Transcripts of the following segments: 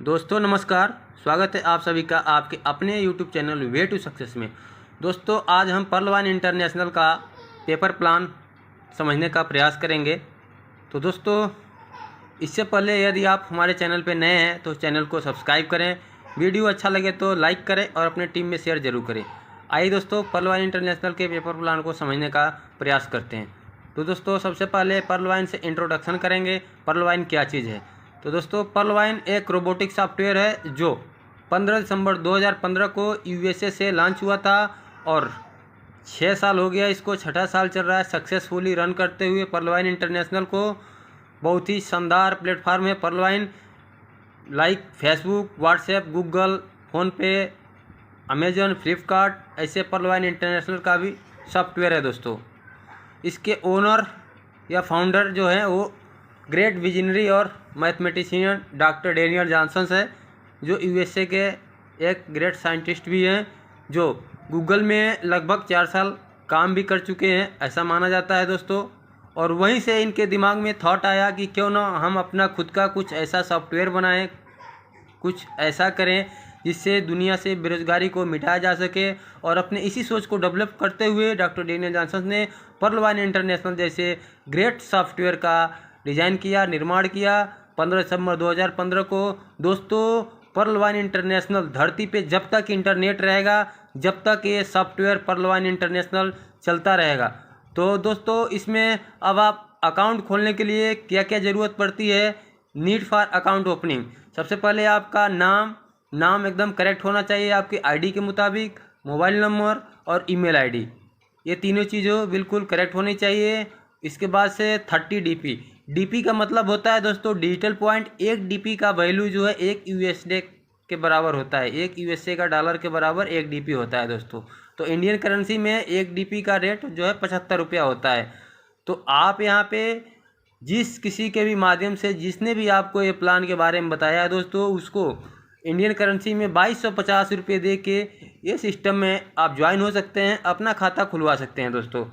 दोस्तों नमस्कार, स्वागत है आप सभी का आपके अपने YouTube channel way to success में। दोस्तों आज हम पर्ल वाइन इंटरनेशनल का पेपर प्लान समझने का प्रयास करेंगे। तो दोस्तों इससे पहले यदि आप हमारे चैनल पर नए हैं तो चैनल को सब्सक्राइब करें, वीडियो अच्छा लगे तो लाइक करें और अपने टीम में शेयर जरूर करें। आइए दोस्तों पर्ल वाइन इंटरनेशनल के पेपर प्लान को समझने का प्रयास करते हैं। तो दोस्तों सबसे पहले पर्ल वाइन से इंट्रोडक्शन करेंगे, पर्ल वाइन क्या चीज़ है। तो दोस्तों पर्ल वाइन एक रोबोटिक सॉफ्टवेयर है जो 15 दिसंबर 2015 को यूएसए से लॉन्च हुआ था और 6 साल हो गया, इसको छठा साल चल रहा है सक्सेसफुली रन करते हुए। पर्ल वाइन इंटरनेशनल को बहुत ही शानदार प्लेटफॉर्म है Pearl Vine, like Facebook, WhatsApp, Google, PhonePe, Amazon, Flipkart, ऐसे पर्ल वाइन इंटरनेशनल का भी सॉफ्टवेयर है दोस्तों। इसके ओनर या फाउंडर जो है वो ग्रेट विजनरी और मैथमेटिशियन डॉक्टर डेनियल जॉनसन है, जो यूएसए के एक ग्रेट साइंटिस्ट भी हैं, जो गूगल में लगभग 4 साल काम भी कर चुके हैं ऐसा माना जाता है दोस्तों। और वहीं से इनके दिमाग में थॉट आया कि क्यों ना हम अपना खुद का कुछ ऐसा सॉफ्टवेयर बनाएं, कुछ ऐसा करें जिससे दुनिया से बेरोजगारी को मिटाया जा सके। और अपने इसी सोच को डेवलप करते हुए डॉक्टर डेनियल जॉनसन ने पर्ल वाइन इंटरनेशनल जैसे ग्रेट सॉफ्टवेयर का डिज़ाइन किया, निर्माण किया 15 दिसंबर 2015 को। दोस्तों पर्ल वाइन इंटरनेशनल धरती पे जब तक इंटरनेट रहेगा, जब तक ये सॉफ्टवेयर पर्ल वाइन इंटरनेशनल चलता रहेगा। तो दोस्तों इसमें अब आप अकाउंट खोलने के लिए क्या क्या ज़रूरत पड़ती है। नीड फॉर अकाउंट ओपनिंग, सबसे पहले आपका नाम एकदम करेक्ट होना चाहिए आपकी आईडी के मुताबिक, मोबाइल नंबर और ईमेल आईडी, ये तीनों चीज़ों बिल्कुल करेक्ट होनी चाहिए। इसके बाद से 30 डीपी का मतलब होता है दोस्तों डिजिटल पॉइंट। एक डीपी का वैल्यू जो है एक यूएसडे के बराबर होता है, एक यूएसए का डॉलर के बराबर एक डीपी होता है दोस्तों। तो इंडियन करेंसी में एक डीपी का रेट जो है 75 रुपया होता है। तो आप यहाँ पे जिस किसी के भी माध्यम से जिसने भी आपको ये प्लान के बारे में बताया है दोस्तों, उसको इंडियन करेंसी में 2250 रुपये दे के ये सिस्टम में आप ज्वाइन हो सकते हैं, अपना खाता खुलवा सकते हैं दोस्तों।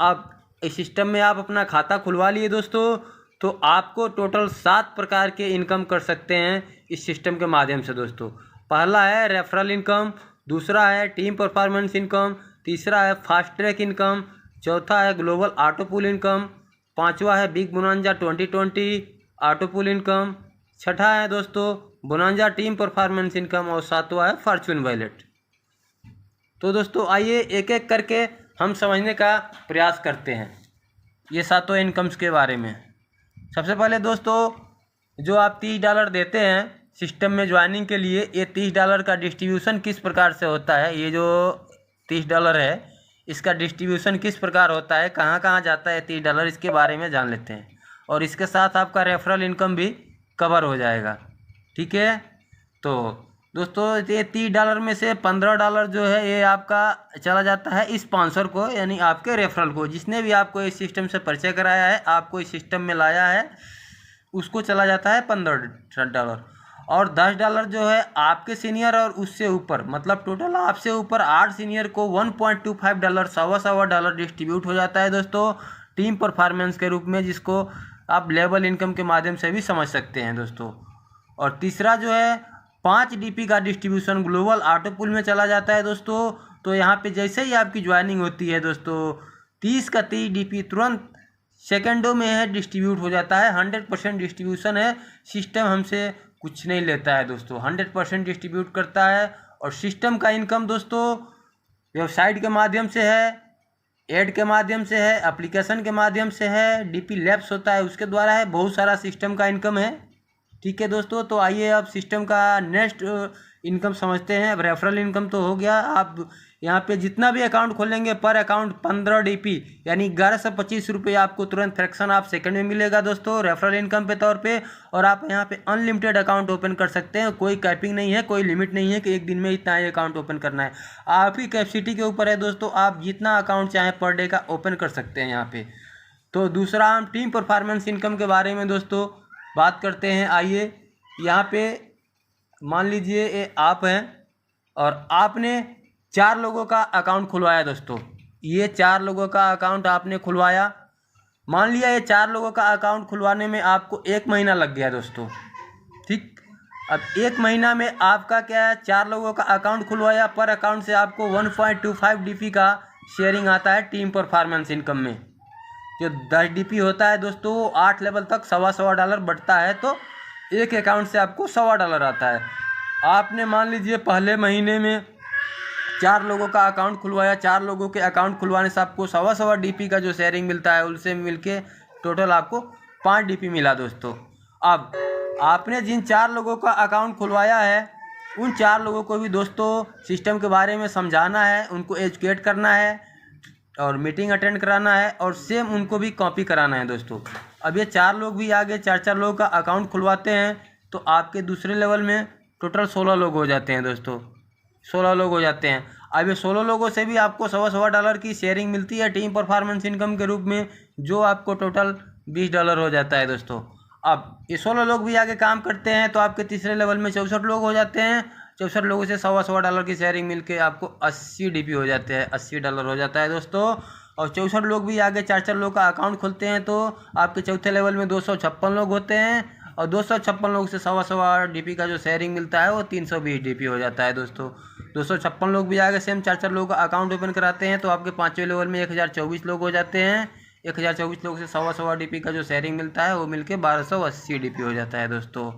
आप इस सिस्टम में आप अपना खाता खुलवा लिए दोस्तों, तो आपको टोटल 7 प्रकार के इनकम कर सकते हैं इस सिस्टम के माध्यम से दोस्तों। पहला है रेफरल इनकम, दूसरा है टीम परफॉर्मेंस इनकम, तीसरा है फास्ट ट्रैक इनकम, चौथा है ग्लोबल ऑटो पूल इनकम, पांचवा है big bonanza 2020 auto pool income, छठा है दोस्तों बोनांजा टीम परफॉर्मेंस इनकम और सातवां है फॉर्चून वैलेट। तो दोस्तों आइए एक एक करके हम समझने का प्रयास करते हैं ये सातों इनकम्स के बारे में। सबसे पहले दोस्तों जो आप $30 देते हैं सिस्टम में ज्वाइनिंग के लिए, ये $30 का डिस्ट्रीब्यूशन किस प्रकार से होता है, ये जो $30 है इसका डिस्ट्रीब्यूशन किस प्रकार होता है, कहाँ कहाँ जाता है $30, इसके बारे में जान लेते हैं। और इसके साथ आपका रेफरल इनकम भी कवर हो जाएगा, ठीक है। तो दोस्तों ये $30 में से $15 जो है ये आपका चला जाता है स्पॉन्सर को, यानी आपके रेफरल को, जिसने भी आपको इस सिस्टम से परिचय कराया है, आपको इस सिस्टम में लाया है, उसको चला जाता है $15। और $10 जो है आपके सीनियर और उससे ऊपर, मतलब टोटल आपसे ऊपर 8 सीनियर को $1.25 $1.25 डिस्ट्रीब्यूट हो जाता है दोस्तों टीम परफॉर्मेंस के रूप में, जिसको आप लेवल इनकम के माध्यम से भी समझ सकते हैं दोस्तों। और तीसरा जो है 5 डीपी का डिस्ट्रीब्यूशन ग्लोबल ऑटो पूल में चला जाता है दोस्तों। तो यहाँ पे जैसे ही आपकी ज्वाइनिंग होती है दोस्तों 30 का 30 डीपी तुरंत सेकेंडों में है डिस्ट्रीब्यूट हो जाता है। 100% डिस्ट्रीब्यूशन है, सिस्टम हमसे कुछ नहीं लेता है दोस्तों, 100% डिस्ट्रीब्यूट करता है। और सिस्टम का इनकम दोस्तों वेबसाइट के माध्यम से है, एड के माध्यम से है, एप्लीकेशन के माध्यम से है, डीपी लैब्स होता है उसके द्वारा है, बहुत सारा सिस्टम का इनकम है, ठीक है दोस्तों। तो आइए अब सिस्टम का नेक्स्ट इनकम समझते हैं। अब रेफरल इनकम तो हो गया, आप यहाँ पे जितना भी अकाउंट खोलेंगे पर अकाउंट 15 डीपी यानी 1125 रुपये आपको तुरंत फ्रैक्शन ऑफ सेकंड में मिलेगा दोस्तों रेफरल इनकम पे तौर पे। और आप यहाँ पे अनलिमिटेड अकाउंट ओपन कर सकते हैं, कोई कैपिंग नहीं है, कोई लिमिट नहीं है कि एक दिन में इतना ही अकाउंट ओपन करना है, आपकी कैपेसिटी के ऊपर है दोस्तों, आप जितना अकाउंट चाहें पर डे का ओपन कर सकते हैं यहाँ पे। तो दूसरा हम टीम परफॉर्मेंस इनकम के बारे में दोस्तों बात करते हैं। आइए यहाँ पे मान लीजिए ये आप हैं और आपने 4 लोगों का अकाउंट खुलवाया दोस्तों, ये 4 लोगों का अकाउंट आपने खुलवाया। मान लिया ये 4 लोगों का अकाउंट खुलवाने में आपको 1 महीना लग गया दोस्तों, ठीक। अब 1 महीना में आपका क्या है, 4 लोगों का अकाउंट खुलवाया, पर अकाउंट से आपको 1.25 DP का शेयरिंग आता है टीम परफॉर्मेंस इनकम में। जो 10 DP होता है दोस्तों, 8 लेवल तक $1.25 बढ़ता है, तो एक अकाउंट से आपको $1.25 आता है। आपने मान लीजिए पहले महीने में 4 लोगों का अकाउंट खुलवाया, 4 लोगों के अकाउंट खुलवाने से आपको $1.25 DP का जो शेयरिंग मिलता है, उनसे मिलके टोटल आपको 5 DP मिला दोस्तों। अब आपने जिन 4 लोगों का अकाउंट खुलवाया है, उन 4 लोगों को भी दोस्तों सिस्टम के बारे में समझाना है, उनको एजुकेट करना है और मीटिंग अटेंड कराना है, और सेम उनको भी कॉपी कराना है दोस्तों। अब ये 4 लोग भी आगे 4-4 लोगों का अकाउंट खुलवाते हैं, तो आपके दूसरे लेवल में टोटल 16 लोग हो जाते हैं दोस्तों, 16 लोग हो जाते हैं। अब ये 16 लोगों से भी आपको $1.25 की शेयरिंग मिलती है टीम परफॉर्मेंस इनकम के रूप में, जो आपको टोटल $20 हो जाता है दोस्तों। अब ये 16 लोग भी आगे काम करते हैं, तो आपके तीसरे लेवल में 64 लोग हो जाते हैं। 64 लोगों से $1.25 की शेयरिंग मिलके आपको 80 DP हो जाते हैं, $80 हो जाता है दोस्तों। और 64 लोग भी आगे 4-4 लोग का अकाउंट खोलते हैं, तो आपके चौथे लेवल में 256 लोग होते हैं, और 256 लोग से $1.25 DP का जो शेयरिंग मिलता है वो 320 DP हो जाता है दोस्तों। 256 लोग भी आगे सेम 4-4 लोगों का अकाउंट ओपन कराते हैं, तो आपके 5वें लेवल में 1024 लोग हो जाते हैं। 1024 लोग से $1.25 DP का जो शेयरिंग मिलता है वो मिलके 1280 DP हो जाता है दोस्तों।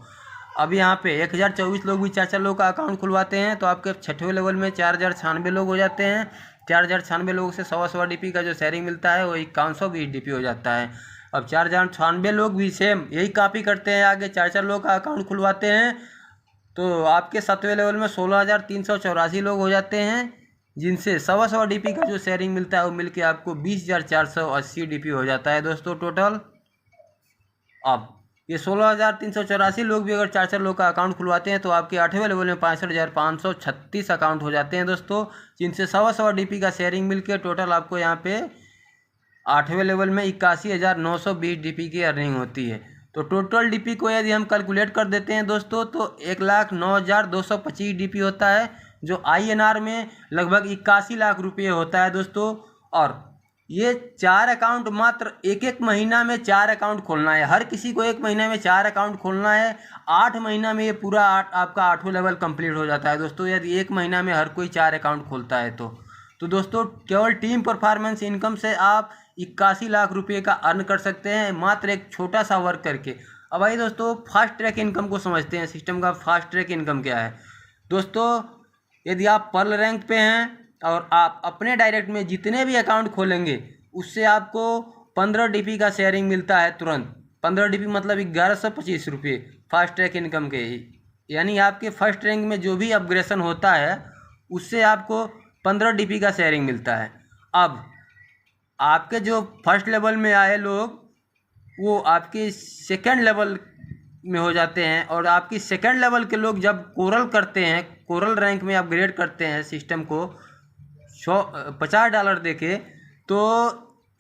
अब यहाँ पे 1024 लोग भी 4-4 लोग का अकाउंट खुलवाते हैं, तो आपके 6वें लेवल में 4096 लोग हो जाते हैं। 4096 लोगों से $1.25 DP का जो शेयरिंग मिलता है वो 5120 DP हो जाता है। अब 4096 लोग भी सेम यही कॉपी करते हैं, आगे 4-4 लोग का अकाउंट खुलवाते हैं, तो आपके 7वें लेवल में 16384 लोग हो जाते हैं, जिनसे $1.25 DP का जो शेयरिंग मिलता है वो मिलके आपको 20480 DP हो जाता है दोस्तों टोटल। अब ये 16384 लोग भी अगर 4-4 लोग का अकाउंट खुलवाते हैं, तो आपके 8वें लेवल में 65,536 अकाउंट हो जाते हैं दोस्तों, जिनसे $1.25 DP का शेयरिंग मिलके टोटल आपको यहाँ पे 8वें लेवल में 81,920 DP की अर्निंग होती है। तो टोटल DP को यदि हम कैलकुलेट कर देते हैं दोस्तों, तो 1,09,225 DP होता है, जो INR में लगभग 81 लाख रुपये होता है दोस्तों। और ये 4 अकाउंट मात्र एक महीना में 4 अकाउंट खोलना है, हर किसी को 1 महीना में 4 अकाउंट खोलना है। 8 महीना में ये पूरा आपका 8वां लेवल कंप्लीट हो जाता है दोस्तों, यदि 1 महीना में हर कोई 4 अकाउंट खोलता है तो दोस्तों केवल टीम परफॉर्मेंस इनकम से आप 81 लाख रुपये का अर्न कर सकते हैं, मात्र एक छोटा सा वर्क करके। अब आइए दोस्तों फास्ट ट्रैक इनकम को समझते हैं। सिस्टम का फास्ट ट्रैक इनकम क्या है दोस्तों। यदि आप पर्ल रैंक पे हैं और आप अपने डायरेक्ट में जितने भी अकाउंट खोलेंगे, उससे आपको 15 DP का शेयरिंग मिलता है तुरंत। 15 DP मतलब 1125 रुपये फास्ट ट्रैक इनकम के, यानी आपके फर्स्ट रैंक में जो भी अपग्रेशन होता है उससे आपको 15 DP का शेयरिंग मिलता है। अब आपके जो फर्स्ट लेवल में आए लोग, वो आपके सेकेंड लेवल में हो जाते हैं, और आपकी सेकेंड लेवल के लोग जब कोरल करते हैं, कोरल रैंक में अपग्रेड करते हैं सिस्टम को $50 देके, तो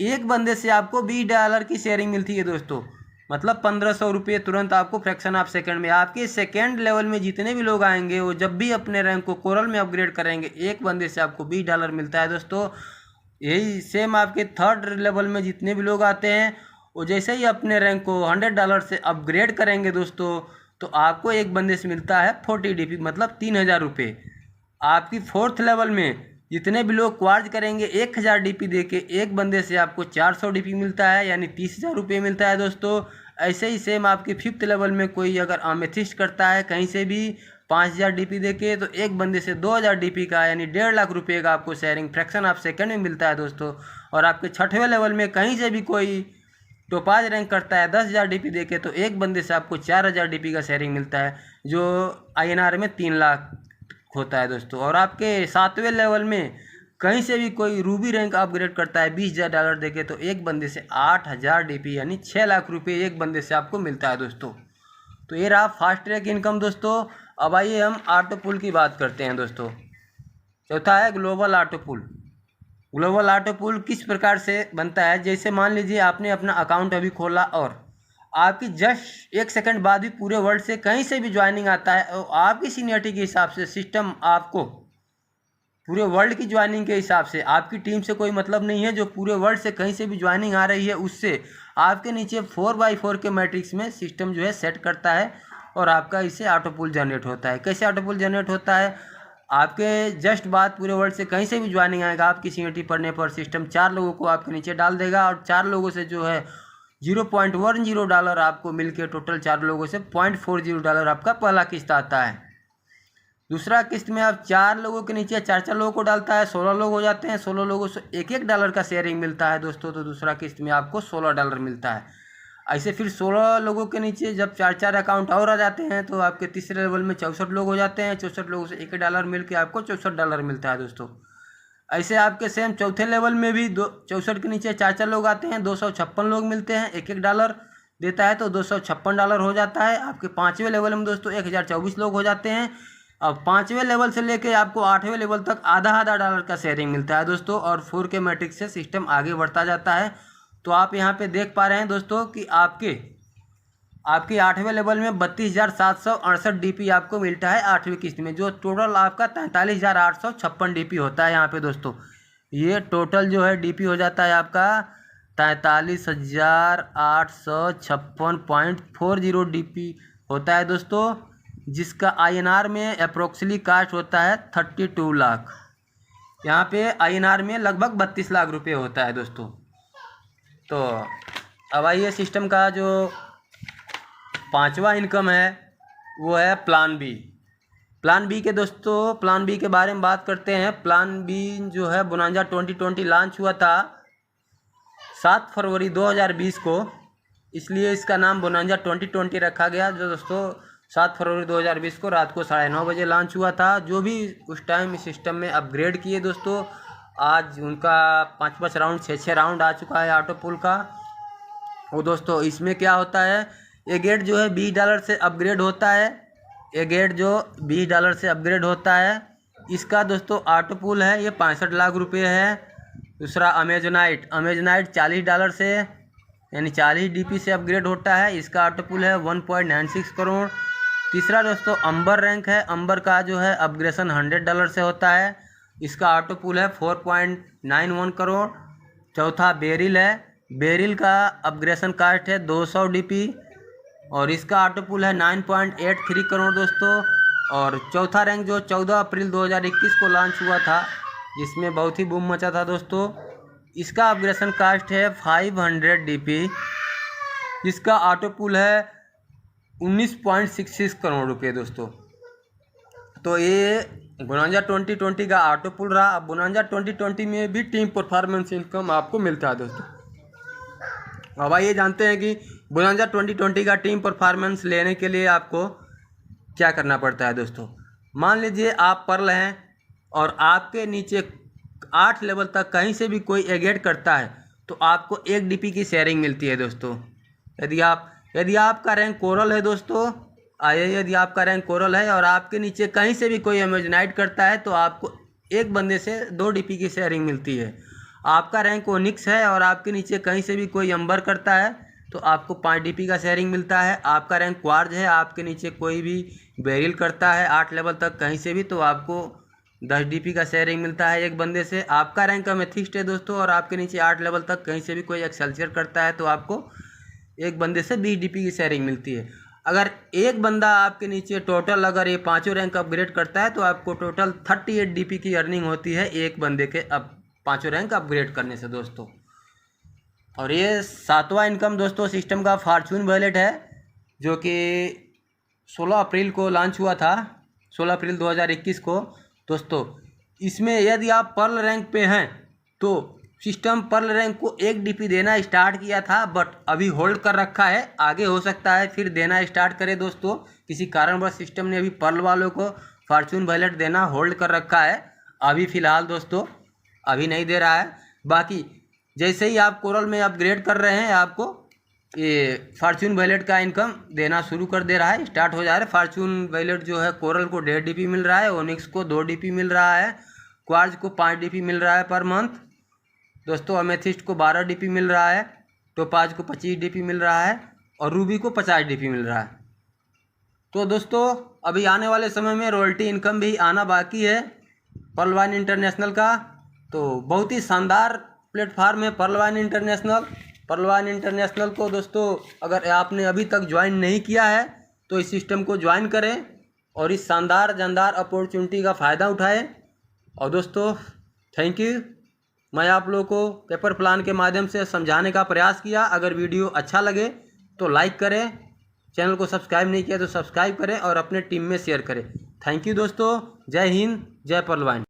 एक बंदे से आपको $20 की शेयरिंग मिलती है दोस्तों, मतलब 1500 रुपये तुरंत आपको फ्रैक्शन ऑफ सेकंड में। आपके सेकेंड लेवल में जितने भी लोग आएंगे, वो जब भी अपने रैंक को कोरल में अपग्रेड करेंगे, एक बंदे से आपको $20 मिलता है दोस्तों। यही सेम आपके थर्ड लेवल में जितने भी लोग आते हैं, वो जैसे ही अपने रैंक को $100 से अपग्रेड करेंगे दोस्तों, तो आपको एक बंदे से मिलता है 40 DP मतलब 3000 रुपये। आपकी फोर्थ लेवल में जितने भी लोग क्वार्ज करेंगे 1000 DP दे के, एक बंदे से आपको 400 DP मिलता है, यानी 30,000 रुपये मिलता है दोस्तों। ऐसे ही सेम आपके फिफ्थ लेवल में कोई अगर अमेथिस्ट करता है कहीं से भी 5000 DP दे के, तो एक बंदे से 2000 DP का यानी 1.5 लाख रुपये का आपको शेयरिंग फ्रैक्शन ऑफ सेकंड में मिलता है दोस्तों। और आपके 6वें लेवल में कहीं से भी कोई टोपाज रैंक करता है 10,000 DP दे के, तो एक बंदे से आपको 4000 DP का शेयरिंग मिलता है, जो INR में 3 लाख होता है दोस्तों। और आपके 7वें लेवल में कहीं से भी कोई रूबी रैंक अपग्रेड करता है $20,000 देके, तो एक बंदे से 8000 DP यानी 6 लाख रुपये एक बंदे से आपको मिलता है दोस्तों। तो ये रहा फास्ट ट्रैक इनकम दोस्तों। अब आइए हम ऑटो पुल की बात करते हैं दोस्तों। चौथा है ग्लोबल ऑटो पुल। ग्लोबल ऑटो पुल किस प्रकार से बनता है, जैसे मान लीजिए आपने अपना अकाउंट अभी खोला और आपकी जस्ट 1 सेकंड बाद भी पूरे वर्ल्ड से कहीं से भी ज्वाइनिंग आता है, और आपकी सीनियरिटी के हिसाब से सिस्टम आपको पूरे वर्ल्ड की ज्वाइनिंग के हिसाब से, आपकी टीम से कोई मतलब नहीं है, जो पूरे वर्ल्ड से कहीं से भी ज्वाइनिंग आ रही है उससे आपके नीचे 4x4 के मैट्रिक्स में सिस्टम जो है सेट करता है, और आपका इससे ऑटो पुल जनरेट होता है। कैसे ऑटो पुल जनरेट होता है, आपके जस्ट बाद पूरे वर्ल्ड से कहीं से भी ज्वाइनिंग आएगा, आपकी सीईटी पढ़ने पर सिस्टम 4 लोगों को आपके नीचे डाल देगा और 4 लोगों से जो है $0.10 आपको मिलके टोटल 4 लोगों से $0.40 आपका पहला किस्त आता है। दूसरा किस्त में आप 4 लोगों के नीचे 4 लोगों को डालता है, 16 लोग हो जाते हैं, 16 लोगों से $1 का शेयरिंग मिलता है दोस्तों। तो दूसरा किस्त में आपको $16 मिलता है। ऐसे फिर 16 लोगों के नीचे जब 4 अकाउंट और आ जाते हैं तो आपके तीसरे लेवल में 64 लोग हो जाते हैं, 64 लोगों से $1 मिल के आपको $64 मिलता है दोस्तों। ऐसे आपके सेम चौथे लेवल में भी 64 के नीचे 4 लोग आते हैं, 256 लोग मिलते हैं, $1 देता है तो $256 हो जाता है। आपके 5वें लेवल में दोस्तों 1024 लोग हो जाते हैं। अब 5वें लेवल से लेके आपको 8वें लेवल तक आधा $1 का शेयरिंग मिलता है दोस्तों, और 4 के मैट्रिक्स से सिस्टम आगे बढ़ता जाता है। तो आप यहाँ पे देख पा रहे हैं दोस्तों कि आपके 8वें लेवल में 32,768 DP आपको मिलता है 8वीं किस्त में, जो टोटल आपका 43,856 DP होता है यहाँ पे दोस्तों। ये टोटल जो है DP हो जाता है आपका 43,856.40 DP होता है दोस्तों, जिसका INR में अप्रोक्सीमेटली कास्ट होता है 32 लाख। यहाँ पे INR में लगभग 32 लाख रुपये होता है दोस्तों। तो अब आइए सिस्टम का जो 5वां इनकम है वो है प्लान बी। प्लान बी के दोस्तों, प्लान बी के बारे में बात करते हैं। प्लान बी जो है बोनांजा 2020 लॉन्च हुआ था 7 फरवरी 2020 को, इसलिए इसका नाम बोनांजा 2020 रखा गया। जो दोस्तों 7 फरवरी 2020 को रात को 9:30 बजे लॉन्च हुआ था। जो भी उस टाइम इस सिस्टम में अपग्रेड किए दोस्तों, आज उनका 5 राउंड 6 राउंड आ चुका है ऑटो पुल का। वो दोस्तों इसमें क्या होता है, ये गेट जो है $20 से अपग्रेड होता है। ये गेट जो $20 से अपग्रेड होता है, इसका दोस्तों ऑटो पुल है ये 65 लाख रुपये है। दूसरा अमेजोनाइट $40 से यानी 40 DP से अपग्रेड होता है, इसका ऑटो पुल है 1.96 करोड़। तीसरा दोस्तों अंबर रैंक है, अंबर का जो है अपग्रेशन $100 से होता है, इसका ऑटो पुल है 4.91 करोड़। चौथा बेरिल है, बेरिल का अपग्रेशन कास्ट है 200 DP और इसका ऑटो पुल है 9.83 करोड़ दोस्तों। और चौथा रैंक जो 14 अप्रैल 2021 को लॉन्च हुआ था, जिसमें बहुत ही बूम मचा था दोस्तों, इसका अपग्रेशन कास्ट है 500 DP, इसका ऑटो पुल है 19.66 करोड़ रुपये दोस्तों। तो ये बोनांजा 2020 का ऑटो पुल रहा। अब बोनांजा 2020 में भी टीम परफॉर्मेंस इनकम आपको मिलता है दोस्तों। अब आइए जानते हैं कि बोनांजा 2020 का टीम परफॉर्मेंस लेने के लिए आपको क्या करना पड़ता है दोस्तों। मान लीजिए आप पर्ल हैं और आपके नीचे 8 लेवल तक कहीं से भी कोई एगेट करता है तो आपको 1 DP की शेयरिंग मिलती है दोस्तों। यदि आपका रैंक कोरल है दोस्तों, यदि आपका रैंक कोरल है और आपके नीचे कहीं से भी कोई अमेजोनाइट करता है तो आपको एक बंदे से 2 DP की शेयरिंग मिलती है। आपका रैंक ओनिक्स है और आपके नीचे कहीं से भी कोई अंबर करता है तो आपको 5 DP का शेयरिंग मिलता है। आपका रैंक क्वार्ज है, आपके नीचे कोई भी बेरिल करता है 8 लेवल तक कहीं से भी तो आपको 10 DP का शेयरिंग मिलता है एक बंदे से। आपका रैंक अमेथिस्ट है दोस्तों और आपके नीचे 8 लेवल तक कहीं से भी कोई एक्सेल्सियर करता है तो आपको एक बंदे से 20 DP की शेयरिंग मिलती है। अगर एक बंदा आपके नीचे टोटल अगर ये 5 रैंक अपग्रेड करता है तो आपको टोटल 38 DP की अर्निंग होती है एक बंदे के 5 रैंक अपग्रेड करने से दोस्तों। और ये 7वां इनकम दोस्तों सिस्टम का फॉर्चून वॉलेट है, जो कि 16 अप्रैल को लॉन्च हुआ था, 16 अप्रैल 2021 को दोस्तों। इसमें यदि आप पर्ल रैंक पे हैं तो सिस्टम पर्ल रैंक को 1 DP देना स्टार्ट किया था, बट अभी होल्ड कर रखा है। आगे हो सकता है फिर देना स्टार्ट करे दोस्तों, किसी कारणवश सिस्टम ने अभी पर्ल वालों को फॉर्चून वॉलेट देना होल्ड कर रखा है अभी फ़िलहाल दोस्तों, अभी नहीं दे रहा है। बाकी जैसे ही आप कोरल में अपग्रेड कर रहे हैं आपको ये फॉर्चून वॉलेट का इनकम देना शुरू कर दे रहा है, स्टार्ट हो जा रहा है। फॉर्चून वॉलेट जो है कोरल को 1.5 DP मिल रहा है, ओनिक्स को 2 DP मिल रहा है, क्वार्ज को 5 DP मिल रहा है पर मंथ दोस्तों, अमेथिस्ट को 12 DP मिल रहा है, टोपाज को 25 DP मिल रहा है और रूबी को 50 DP मिल रहा है। तो दोस्तों अभी आने वाले समय में रॉयल्टी इनकम भी आना बाकी है पर्ल वाइन इंटरनेशनल का। तो बहुत ही शानदार प्लेटफार्म है Pearl Vine International. Pearl Vine International को दोस्तों अगर आपने अभी तक ज्वाइन नहीं किया है तो इस सिस्टम को ज्वाइन करें और इस शानदार जानदार अपॉर्चुनिटी का फ़ायदा उठाएं। और दोस्तों थैंक यू। मैं आप लोगों को पेपर प्लान के माध्यम से समझाने का प्रयास किया। अगर वीडियो अच्छा लगे तो लाइक करें, चैनल को सब्सक्राइब नहीं किया तो सब्सक्राइब करें और अपने टीम में शेयर करें। थैंक यू दोस्तों। जय हिंद, जय पर्लवाइन।